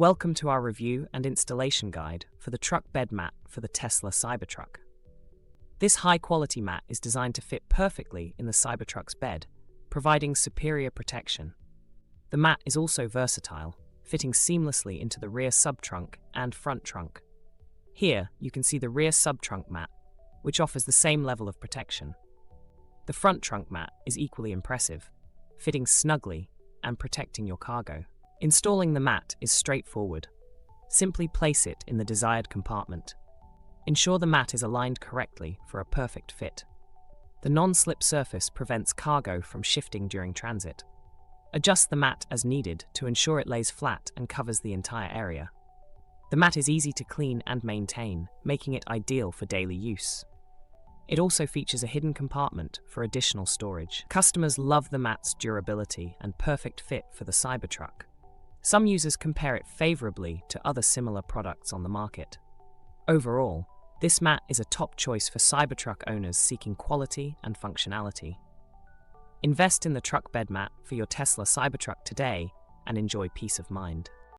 Welcome to our review and installation guide for the truck bed mat for the Tesla Cybertruck. This high-quality mat is designed to fit perfectly in the Cybertruck's bed, providing superior protection. The mat is also versatile, fitting seamlessly into the rear subtrunk and front trunk. Here, you can see the rear subtrunk mat, which offers the same level of protection. The front trunk mat is equally impressive, fitting snugly and protecting your cargo. Installing the mat is straightforward. Simply place it in the desired compartment. Ensure the mat is aligned correctly for a perfect fit. The non-slip surface prevents cargo from shifting during transit. Adjust the mat as needed to ensure it lays flat and covers the entire area. The mat is easy to clean and maintain, making it ideal for daily use. It also features a hidden compartment for additional storage. Customers love the mat's durability and perfect fit for the Cybertruck. Some users compare it favorably to other similar products on the market. Overall, this mat is a top choice for Cybertruck owners seeking quality and functionality. Invest in the truck bed mat for your Tesla Cybertruck today and enjoy peace of mind.